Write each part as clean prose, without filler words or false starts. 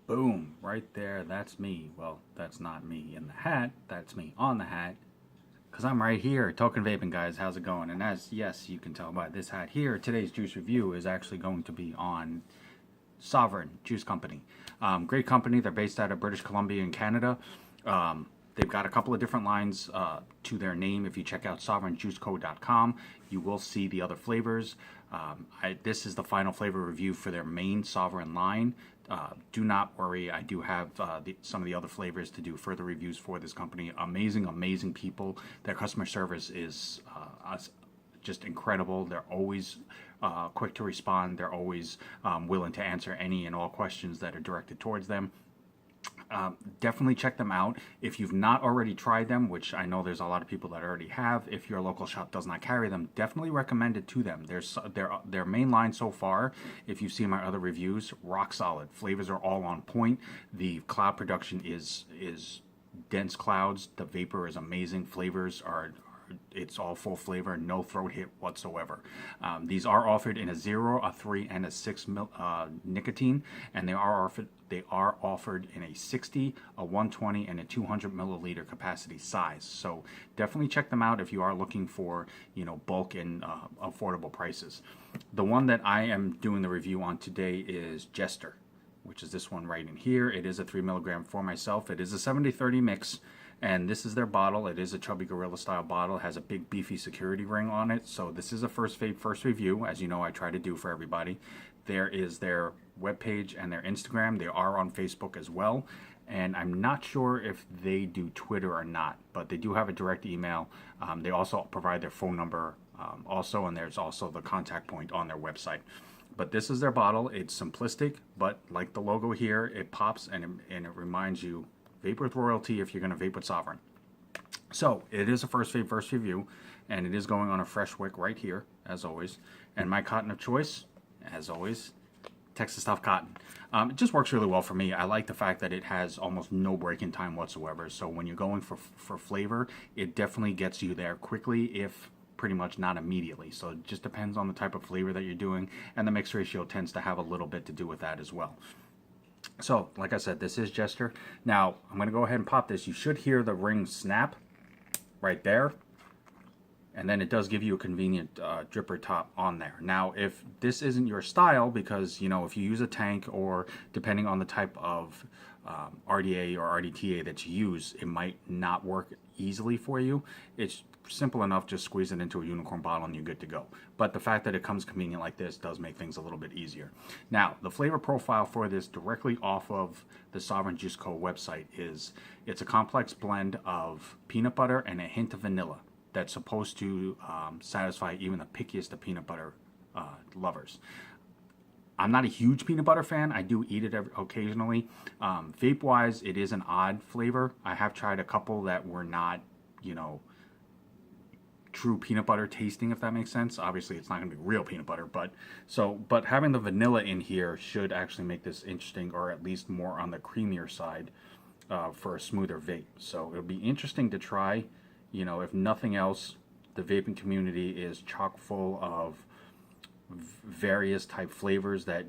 Boom, right there, that's me. Well, that's not me in the hat, that's me on the hat. Because I'm right here, Token Vaping guys, how's it going? And as, yes, you can tell by this hat here, today's juice review is actually going to be on Sovereign Juice Company. Great company, they're based out of British Columbia in Canada. They've got a couple of different lines to their name. If you check out sovereignjuiceco.com, you will see the other flavors. This is the final flavor review for their main Sovereign line. Do not worry, I do have some of the other flavors to do further reviews for this company. Amazing people. Their customer service is just incredible. They're always quick to respond. They're always willing to answer any and all questions that are directed towards them. Definitely check them out. If you've not already tried them, which I know there's a lot of people that already have, if your local shop does not carry them, definitely recommend it to them. Their main line so far, if you've seen my other reviews, rock solid. Flavors are all on point. The cloud production is dense clouds. The vapor is amazing. Flavors are it's all full flavor, no throat hit whatsoever. These are offered in a 0, a 3, and a 6 nicotine, and they are offered in a 60, a 120, and a 200 milliliter capacity size. So definitely check them out if you are looking for, bulk and affordable prices. The one that I am doing the review on today is Jester, which is this one right in here. It is a 3 milligram for myself. It is a 70-30 mix. And this is their bottle. It is a Chubby Gorilla style bottle. It has a big beefy security ring on it. So this is a first review, as you know I try to do for everybody. There is their webpage and their Instagram. They are on Facebook as well. And I'm not sure if they do Twitter or not, but they do have a direct email. They also provide their phone number also, and there's also the contact point on their website. But this is their bottle. It's simplistic, but like the logo here, it pops and it reminds you, vape with royalty if you're going to vape with Sovereign. So it is a first review, and it is going on a fresh wick right here, as always. And my cotton of choice, as always, Texas Tough Cotton. It just works really well for me. I like the fact that it has almost no break-in time whatsoever. So when you're going for flavor, it definitely gets you there quickly, if pretty much not immediately. So it just depends on the type of flavor that you're doing, and the mix ratio tends to have a little bit to do with that as well. So, like I said, this is Jester. Now, I'm going to go ahead and pop this. You should hear the ring snap right there. And then it does give you a convenient dripper top on there. Now, if this isn't your style, because, if you use a tank, or depending on the type of RDA or RDTA that you use, it might not work easily for you. It's simple enough, just squeeze it into a unicorn bottle and you're good to go. But the fact that it comes convenient like this does make things a little bit easier. Now, the flavor profile for this directly off of the Sovereign Juice Co. website is, it's a complex blend of peanut butter and a hint of vanilla that's supposed to satisfy even the pickiest of peanut butter lovers. I'm not a huge peanut butter fan. I do eat it occasionally. Vape-wise, it is an odd flavor. I have tried a couple that were not, true peanut butter tasting, if that makes sense. Obviously, it's not going to be real peanut butter, but having the vanilla in here should actually make this interesting, or at least more on the creamier side for a smoother vape. So it'll be interesting to try. If nothing else, the vaping community is chock full of various type flavors that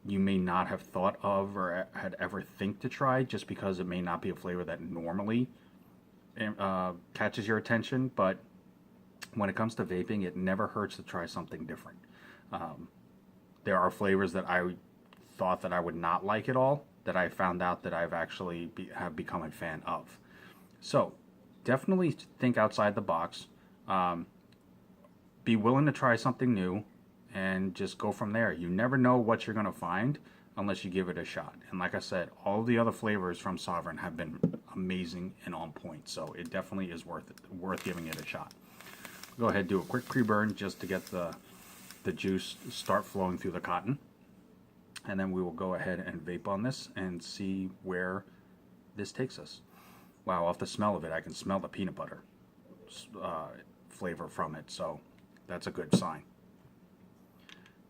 you may not have thought of or had ever think to try, just because it may not be a flavor that normally catches your attention. But when it comes to vaping, it never hurts to try something different. There are flavors that I thought that I would not like at all, that I found out that I've actually have become a fan of. So definitely think outside the box. Be willing to try something new, and just go from there. You never know what you're going to find unless you give it a shot. And like I said, all the other flavors from Sovereign have been amazing and on point. So it definitely is worth giving it a shot. Go ahead and do a quick pre-burn just to get the juice start flowing through the cotton. And then we will go ahead and vape on this and see where this takes us. Wow, off the smell of it, I can smell the peanut butter flavor from it. So that's a good sign.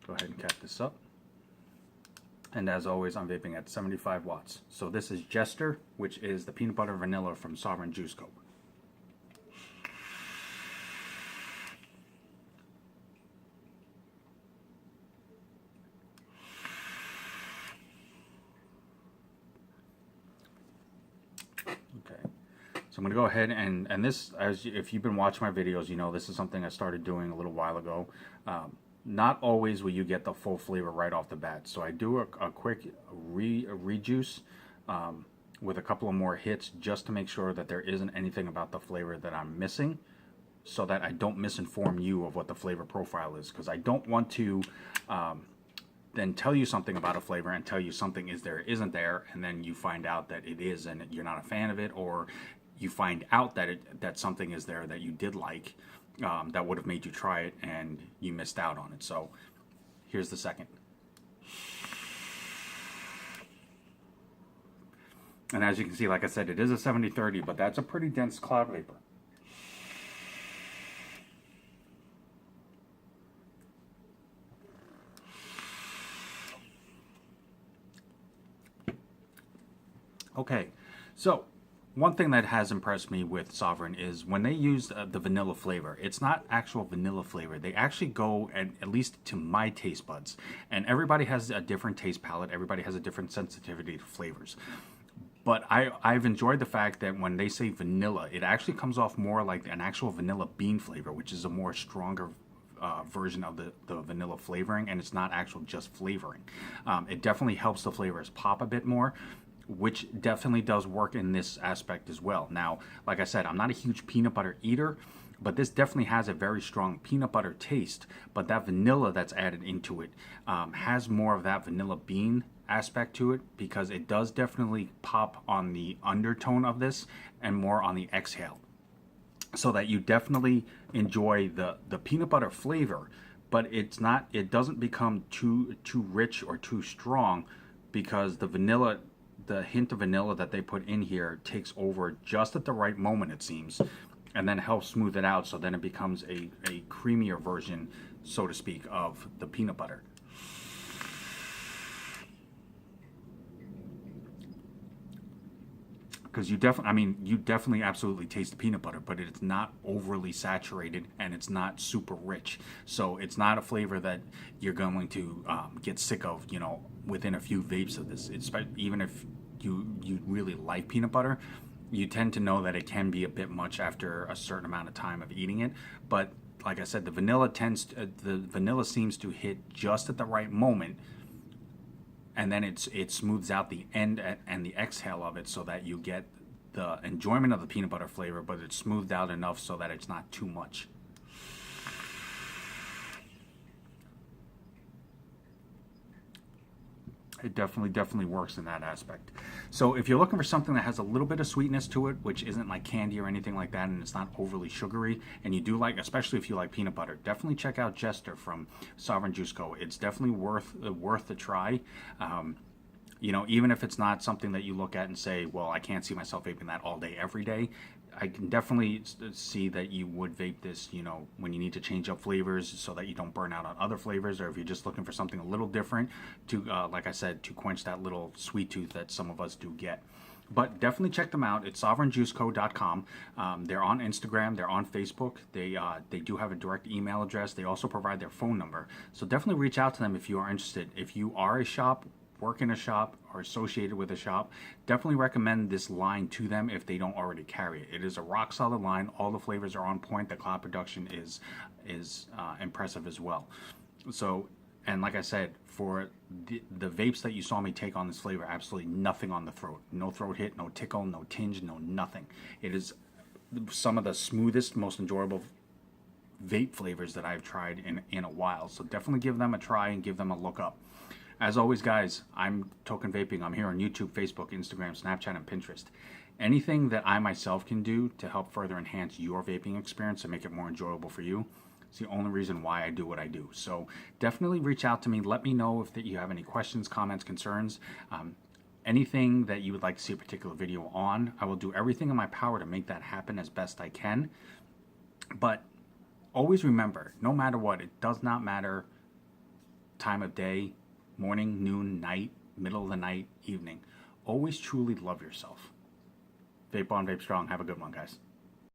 Go ahead and cap this up. And as always, I'm vaping at 75 watts. So this is Jester, which is the peanut butter vanilla from Sovereign Juice Co. So I'm going to go ahead and this, as if you've been watching my videos, you know this is something I started doing a little while ago. Not always will you get the full flavor right off the bat. So I do a quick rejuice with a couple of more hits just to make sure that there isn't anything about the flavor that I'm missing, so that I don't misinform you of what the flavor profile is, because I don't want to then tell you something about a flavor and tell you something is there, isn't there, and then you find out that it is and you're not a fan of it, or you find out that something is there that you did like, that would have made you try it and you missed out on it. So here's the second. And as you can see, like I said, it is a 70-30, but that's a pretty dense cloud vapor. Okay, so one thing that has impressed me with Sovereign is when they use the vanilla flavor, it's not actual vanilla flavor. They actually go, at least to my taste buds, and everybody has a different taste palette, everybody has a different sensitivity to flavors. But I've enjoyed the fact that when they say vanilla, it actually comes off more like an actual vanilla bean flavor, which is a more stronger version of the vanilla flavoring, and it's not actual just flavoring. It definitely helps the flavors pop a bit more, which definitely does work in this aspect as well. Now, like I said, I'm not a huge peanut butter eater, but this definitely has a very strong peanut butter taste, but that vanilla that's added into it has more of that vanilla bean aspect to it, because it does definitely pop on the undertone of this and more on the exhale, so that you definitely enjoy the peanut butter flavor, but it doesn't become too rich or too strong, because the hint of vanilla that they put in here takes over just at the right moment, it seems, and then helps smooth it out, so then it becomes a creamier version, so to speak, of the peanut butter. Because you definitely absolutely taste the peanut butter, but it's not overly saturated and it's not super rich. So it's not a flavor that you're going to get sick of, you know, within a few vapes of this. Even if you really like peanut butter, you tend to know that it can be a bit much after a certain amount of time of eating it. But like I said, the vanilla seems to hit just at the right moment, and then it smooths out the end and the exhale of it, so that you get the enjoyment of the peanut butter flavor, but it's smoothed out enough so that it's not too much. It definitely works in that aspect. So if you're looking for something that has a little bit of sweetness to it, which isn't like candy or anything like that, and it's not overly sugary, and you do like, especially if you like peanut butter, definitely check out Jester from Sovereign Juice Co. It's definitely worth the try. You know, even if it's not something that you look at and say, well, I can't see myself vaping that all day, every day, I can definitely see that you would vape this, you know, when you need to change up flavors so that you don't burn out on other flavors, or if you're just looking for something a little different to, like I said, to quench that little sweet tooth that some of us do get. But definitely check them out. It's sovereignjuiceco.com. They're on Instagram. They're on Facebook. They do have a direct email address. They also provide their phone number. So definitely reach out to them if you are interested. If you are a shop, work in a shop, or associated with a shop, definitely recommend this line to them if they don't already carry it. It is a rock solid line. All the flavors are on point. The cloud production is impressive as well. So, and like I said, for the vapes that you saw me take on this flavor, absolutely nothing on the throat. No throat hit, no tickle, no tinge, no nothing. It is some of the smoothest, most enjoyable vape flavors that I've tried in a while. So definitely give them a try and give them a look up. As always, guys, I'm Token Vaping. I'm here on YouTube, Facebook, Instagram, Snapchat, and Pinterest. Anything that I myself can do to help further enhance your vaping experience and make it more enjoyable for you, it's the only reason why I do what I do. So definitely reach out to me. Let me know if you have any questions, comments, concerns, anything that you would like to see a particular video on. I will do everything in my power to make that happen as best I can. But always remember, no matter what, it does not matter time of day, morning, noon, night, middle of the night, evening. Always truly love yourself. Vape on, vape strong. Have a good one, guys.